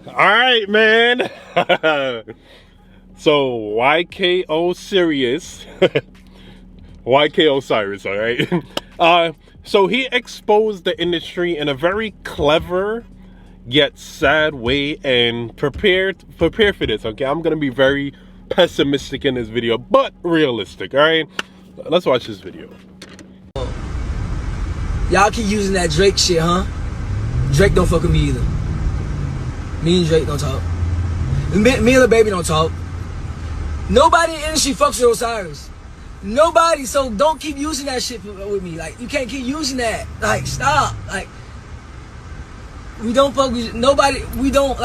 All right, man. So YK Osiris, YK Osiris, all right. So he exposed the industry in a very clever yet sad way, and prepare for this. Okay, I'm gonna be very pessimistic in this video, but realistic. All right, let's watch this video. Y'all keep using that Drake shit, huh? Drake don't fuck with me either. Me and Drake don't talk. Me and the baby don't talk. Nobody in the industry fucks with Osiris. Nobody, so don't keep using that shit with me. Like, you can't keep using that. Like, stop. Like, we don't fuck with nobody. We don't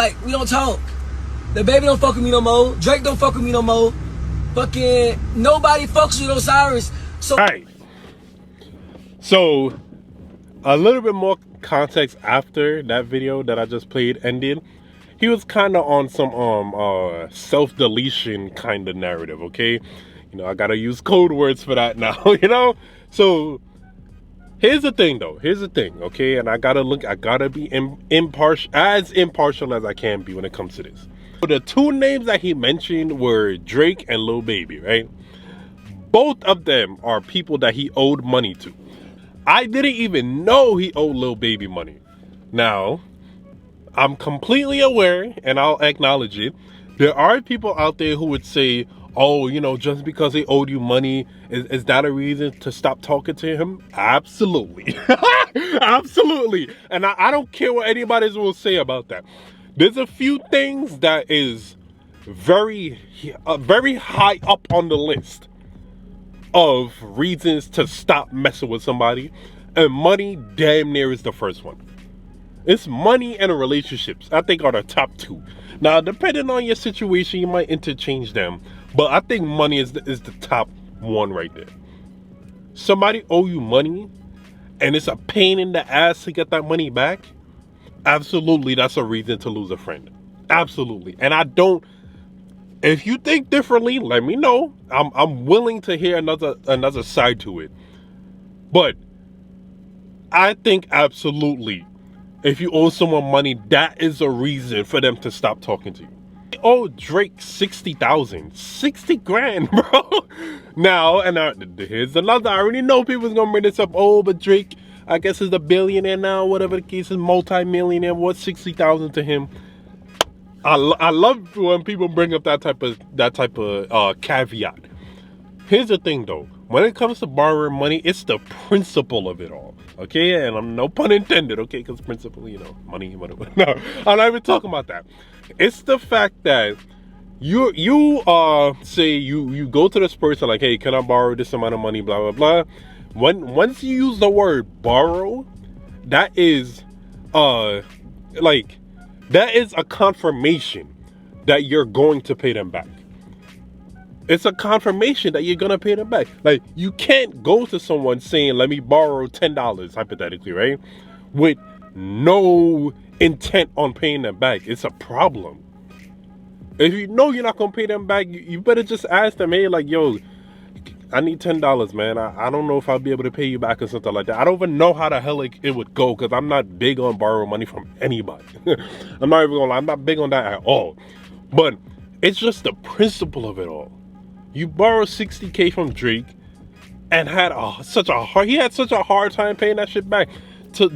talk. The baby don't fuck with me no more. Drake don't fuck with me no more. Fucking nobody fucks with Osiris. So, alright. So a little bit more context after that video that I just played ended. He was kind of on some self-deletion kind of narrative, okay? You know, I gotta use code words for that now, you know? So here's the thing though, okay? And I gotta be impartial as I can be when it comes to this. So the two names that he mentioned were Drake and Lil Baby, right? Both of them are people that he owed money to. I didn't even know he owed Lil Baby money. Now, I'm completely aware, and I'll acknowledge it, there are people out there who would say, oh, you know, just because he owed you money, is that a reason to stop talking to him? Absolutely. Absolutely. And I don't care what anybody will say about that. There's a few things that is very high up on the list of reasons to stop messing with somebody, and money damn near is the first one. It's money and relationships, I think, are the top two. Now, depending on your situation, you might interchange them, but I think money is the top one right there. Somebody owe you money, and it's a pain in the ass to get that money back. Absolutely, that's a reason to lose a friend. Absolutely. And I don't. If you think differently, let me know. I'm willing to hear another side to it. But I think absolutely, if you owe someone money, that is a reason for them to stop talking to you. They owe Drake 60,000, 60 grand, bro. Now, and here's another. I already know people's gonna bring this up. Oh, but Drake, I guess, is a billionaire now. Whatever the case is, multi-millionaire. What's 60,000 to him? I love when people bring up that type of caveat. Here's the thing though, when it comes to borrowing money, it's the principle of it all, okay? And I'm no pun intended, okay? Because principle, you know, money, whatever. No, I'm not even talking about that. It's the fact that you say you go to this person like, hey, can I borrow this amount of money, blah blah blah. Once you use the word borrow, that is that is a confirmation that you're going to pay them back. It's a confirmation that you're going to pay them back. Like, you can't go to someone saying, let me borrow $10, hypothetically, right? With no intent on paying them back. It's a problem. If you know you're not going to pay them back, you better just ask them, hey, like, yo, I need $10, man. I don't know if I'll be able to pay you back or something like that. I don't even know how the hell it would go, because I'm not big on borrowing money from anybody. I'm not even gonna lie, I'm not big on that at all. But it's just the principle of it all. You borrowed 60K from Drake and had such a hard time paying that shit back.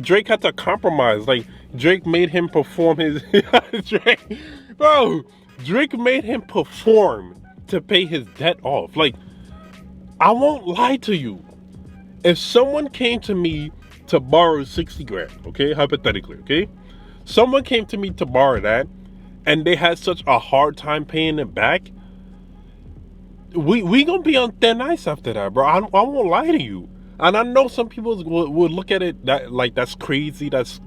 Drake had to compromise. Like, Drake made him perform his Drake made him perform to pay his debt off. Like, I won't lie to you. If someone came to me to borrow 60 grand, okay, hypothetically, okay, someone came to me to borrow that, and they had such a hard time paying it back, we gonna be on thin ice after that, bro. I won't lie to you. And I know some people would look at it that like that's crazy, that's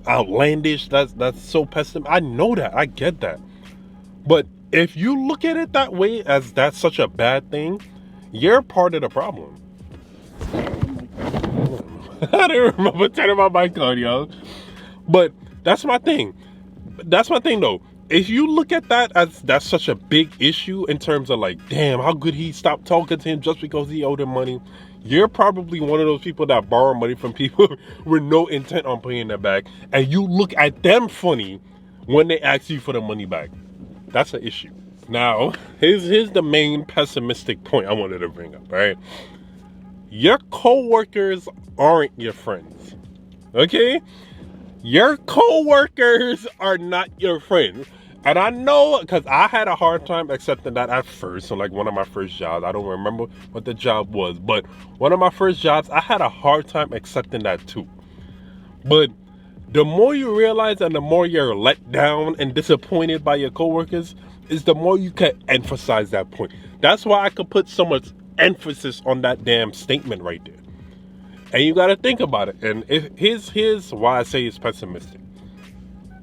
outlandish, that's so pessimistic. I know that, I get that, but if you look at it that way, as that's such a bad thing, you're part of the problem. I didn't remember turning my mic on, yo. But that's my thing. That's my thing, though. If you look at that as that's such a big issue in terms of like, damn, how could he stop talking to him just because he owed him money? You're probably one of those people that borrow money from people with no intent on paying that back. And you look at them funny when they ask you for the money back. That's an issue. Now, here's the main pessimistic point I wanted to bring up, right? Your coworkers aren't your friends, okay? Your coworkers are not your friends. And I know, because I had a hard time accepting that at first. So like one of my first jobs, I don't remember what the job was, but one of my first jobs, I had a hard time accepting that too. But the more you realize and the more you're let down and disappointed by your coworkers, is the more you can emphasize that point. That's why I could put so much emphasis on that damn statement right there. And you got to think about it. And here's why I say it's pessimistic.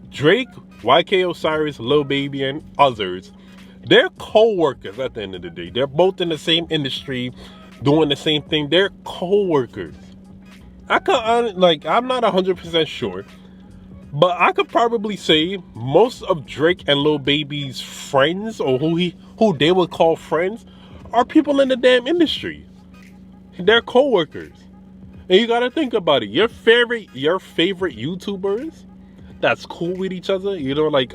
Drake, YK Osiris, Lil Baby, and others, they're co-workers at the end of the day. They're both in the same industry, doing the same thing. They're co-workers. I'm not 100% sure, but I could probably say most of Drake and Lil Baby's friends, or who they would call friends, are people in the damn industry. They're co-workers. And you gotta think about it. Your favorite YouTubers that's cool with each other, you know, like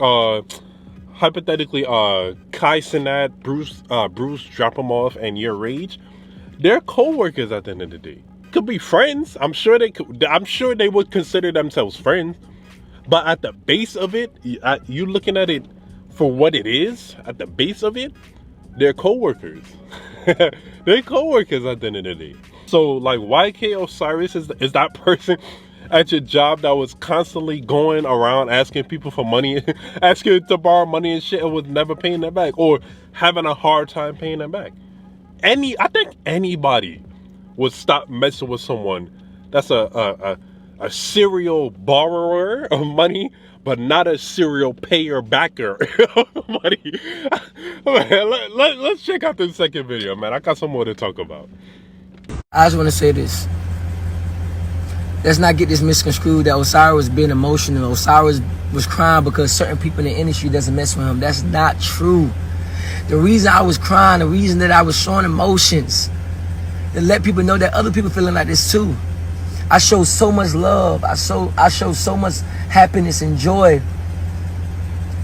hypothetically Kai Cenat, Bruce Drop 'em Off, and Your Rage, they're co-workers at the end of the day. Could be friends. I'm sure they would consider themselves friends. But at the base of it, you looking at it for what it is, at the base of it, they're co-workers. They're co-workers at the end of the day. So like YK Osiris is that person at your job that was constantly going around asking people for money, asking to borrow money and shit, and was never paying them back, or having a hard time paying them back. I think anybody would stop messing with someone that's a serial borrower of money, but not a serial payer backer of money. Let's check out this second video, man. I got some more to talk about. I just want to say this. Let's not get this misconstrued that Osiris was being emotional. Osiris was crying because certain people in the industry doesn't mess with him. That's not true. The reason I was crying, the reason that I was showing emotions, to let people know that other people feeling like this too. I show so much love. I show so much happiness and joy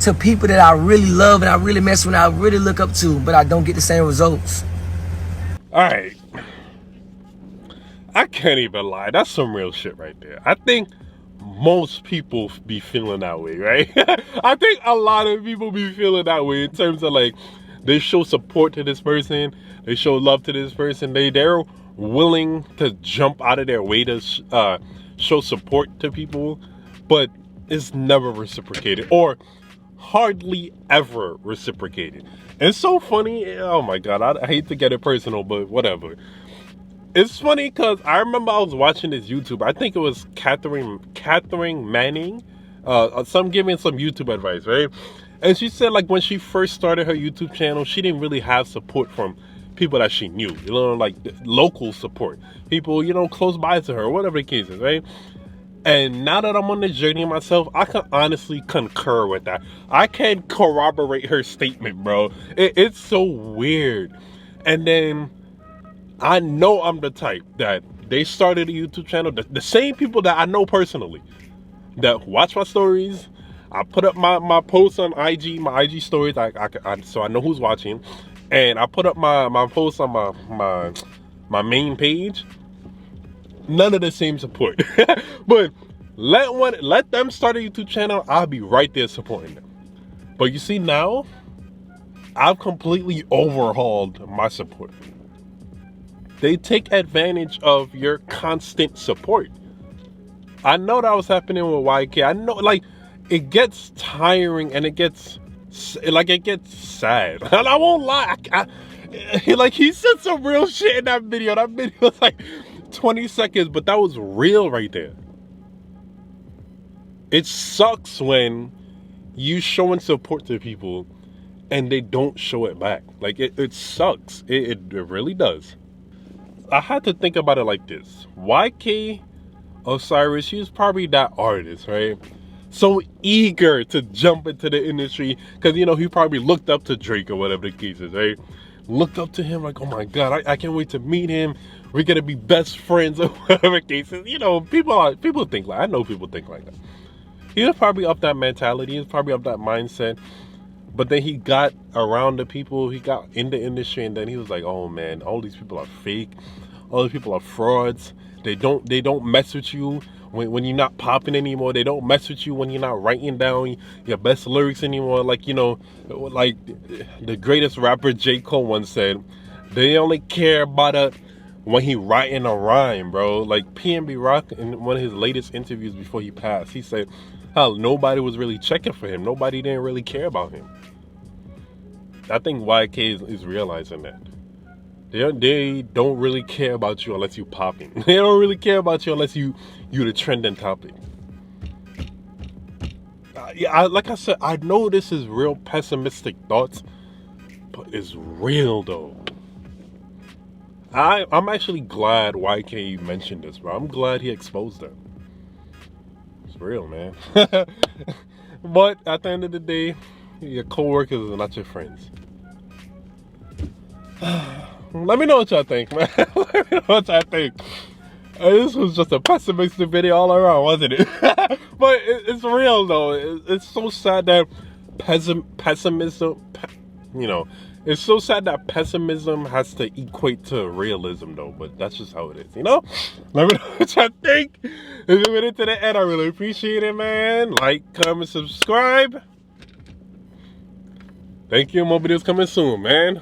to people that I really love and I really mess with and I really look up to, but I don't get the same results. All right. I can't even lie. That's some real shit right there. I think most people be feeling that way, right? I think a lot of people be feeling that way in terms of like, they show support to this person, they show love to this person, they're willing to jump out of their way to show support to people, but it's never reciprocated, or hardly ever reciprocated. And it's so funny. Oh my god, I hate to get it personal, but whatever. It's funny because I remember I was watching this YouTuber. I think it was Catherine Manning, giving some YouTube advice, right? And she said like when she first started her YouTube channel, she didn't really have support from people that she knew, you know, like local support, people, you know, close by to her, whatever the case is, right? And now that I'm on the journey myself, I can honestly concur with that. I can corroborate her statement, bro. It's so weird. And then I know I'm the type that they started a YouTube channel, the same people that I know personally, that watch my stories. I put up my posts on IG, my IG stories, so I know who's watching. And I put up my posts on my main page. None of the same support. But let them start a YouTube channel, I'll be right there supporting them. But you see now, I've completely overhauled my support. They take advantage of your constant support. I know that was happening with YK. I know, like, it gets tiring and it gets sad. And I won't lie. Like, he said some real shit in that video. That video was like 20 seconds, but that was real right there. It sucks when you showing support to people and they don't show it back. Like, it sucks. It really does. I had to think about it like this. YK Osiris, she was probably that artist, right? So eager to jump into the industry because, you know, he probably looked up to Drake or whatever the case is, right? Looked up to him like, oh my God, I can't wait to meet him. We're going to be best friends or whatever the case is. You know, people think like, I know people think like that. he was probably of that mentality. He was probably of that mindset. But then he got around the people. He got in the industry, and then he was like, "Oh man, all these people are fake. All these people are frauds. They don't mess with you when you're not popping anymore. They don't mess with you when you're not writing down your best lyrics anymore. Like, you know, like the greatest rapper J. Cole once said, they only care about it when he writing a rhyme, bro. Like PNB Rock in one of his latest interviews before he passed, he said, hell, nobody was really checking for him. Nobody didn't really care about him. I think YK is realizing that. They don't really care about you unless you popping. They don't really care about you unless you the trending topic. Yeah, like I said, I know this is real pessimistic thoughts, but it's real though. I'm actually glad YK mentioned this, bro. I'm glad he exposed that. It's real, man. But at the end of the day, your coworkers are not your friends. Let me know what y'all think, man. Let me know what y'all think. This was just a pessimistic video all around, wasn't it? But it's real, though. It's so sad that pessimism, you know, it's so sad that pessimism has to equate to realism, though. But that's just how it is, you know? Let me know what y'all think. If you made it to the end, I really appreciate it, man. Like, comment, subscribe. Thank you. More videos coming soon, man.